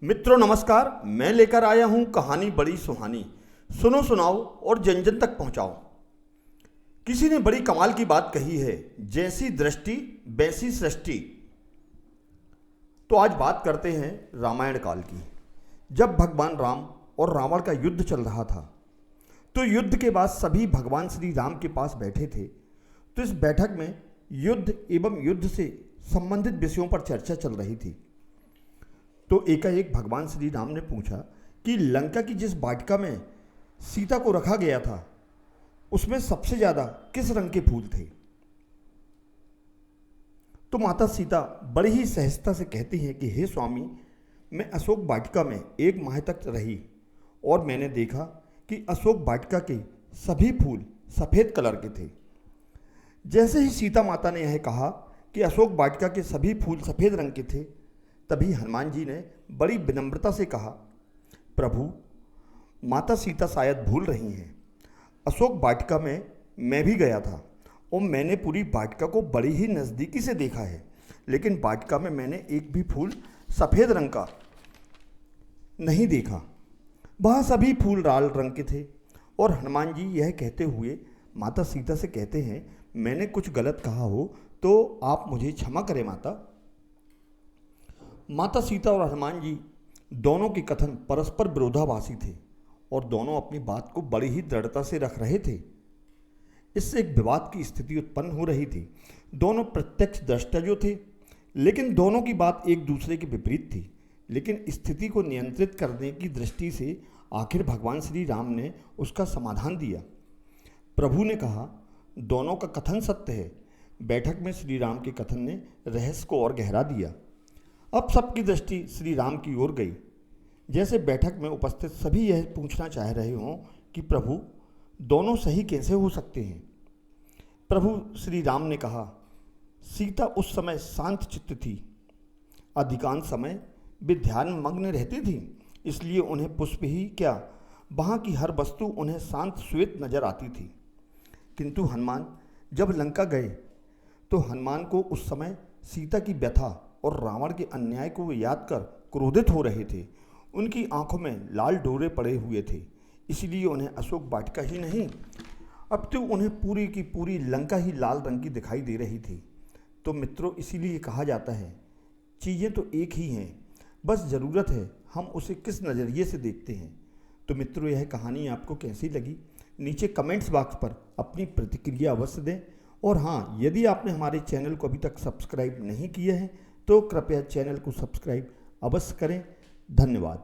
मित्रों नमस्कार। मैं लेकर आया हूं कहानी बड़ी सुहानी। सुनो सुनाओ और जन जन तक पहुंचाओ। किसी ने बड़ी कमाल की बात कही है, जैसी दृष्टि वैसी सृष्टि। तो आज बात करते हैं रामायण काल की। जब भगवान राम और रावण का युद्ध चल रहा था, तो युद्ध के बाद सभी भगवान श्री राम के पास बैठे थे। तो इस बैठक में युद्ध एवं युद्ध से संबंधित विषयों पर चर्चा चल रही थी। तो एकाएक भगवान श्री राम ने पूछा कि लंका की जिस वाटिका में सीता को रखा गया था, उसमें सबसे ज्यादा किस रंग के फूल थे। तो माता सीता बड़ी ही सहजता से कहती हैं कि हे स्वामी, मैं अशोक वाटिका में 1 माह तक रही और मैंने देखा कि अशोक वाटिका के सभी फूल सफ़ेद कलर के थे। जैसे ही सीता माता ने यह कहा कि अशोक वाटिका के सभी फूल सफ़ेद रंग के थे, तभी हनुमान जी ने बड़ी विनम्रता से कहा, प्रभु, माता सीता शायद भूल रही हैं। अशोक वाटिका में मैं भी गया था और मैंने पूरी वाटिका को बड़ी ही नज़दीकी से देखा है, लेकिन वाटिका में मैंने एक भी फूल सफ़ेद रंग का नहीं देखा। वह सभी फूल लाल रंग के थे। और हनुमान जी यह कहते हुए माता सीता से कहते हैं, मैंने कुछ गलत कहा हो तो आप मुझे क्षमा करें माता। माता सीता और हनुमान जी दोनों के कथन परस्पर विरोधाभासी थे और दोनों अपनी बात को बड़ी ही दृढ़ता से रख रहे थे। इससे एक विवाद की स्थिति उत्पन्न हो रही थी। दोनों प्रत्यक्ष दृष्टा जो थे, लेकिन दोनों की बात एक दूसरे के विपरीत थी। लेकिन स्थिति को नियंत्रित करने की दृष्टि से आखिर भगवान श्री राम ने उसका समाधान दिया। प्रभु ने कहा, दोनों का कथन सत्य है। बैठक में श्री राम के कथन ने रहस्य को और गहरा दिया। अब सबकी दृष्टि श्री राम की ओर गई। जैसे बैठक में उपस्थित सभी यह पूछना चाह रहे हों कि प्रभु, दोनों सही कैसे हो सकते हैं। प्रभु श्री राम ने कहा, सीता उस समय शांत चित्त थी। अधिकांश समय वे ध्यान मग्न रहती थीं, इसलिए उन्हें पुष्प ही क्या, वहाँ की हर वस्तु उन्हें शांत श्वेत नजर आती थी। किंतु हनुमान जब लंका गए तो हनुमान को उस समय सीता की व्यथा और रावण के अन्याय को याद कर क्रोधित हो रहे थे। उनकी आंखों में लाल डोरे पड़े हुए थे। इसलिए उन्हें अशोक वाटिका ही नहीं, अब तो उन्हें पूरी की पूरी लंका ही लाल रंग की दिखाई दे रही थी। तो मित्रों, इसीलिए कहा जाता है, चीज़ें तो एक ही हैं, बस ज़रूरत है हम उसे किस नज़रिए से देखते हैं। तो मित्रों, यह कहानी आपको कैसी लगी, नीचे कमेंट्स बॉक्स पर अपनी प्रतिक्रिया अवश्य दें। और हाँ, यदि आपने हमारे चैनल को अभी तक सब्सक्राइब नहीं किया है तो कृपया चैनल को सब्सक्राइब अवश्य करें। धन्यवाद।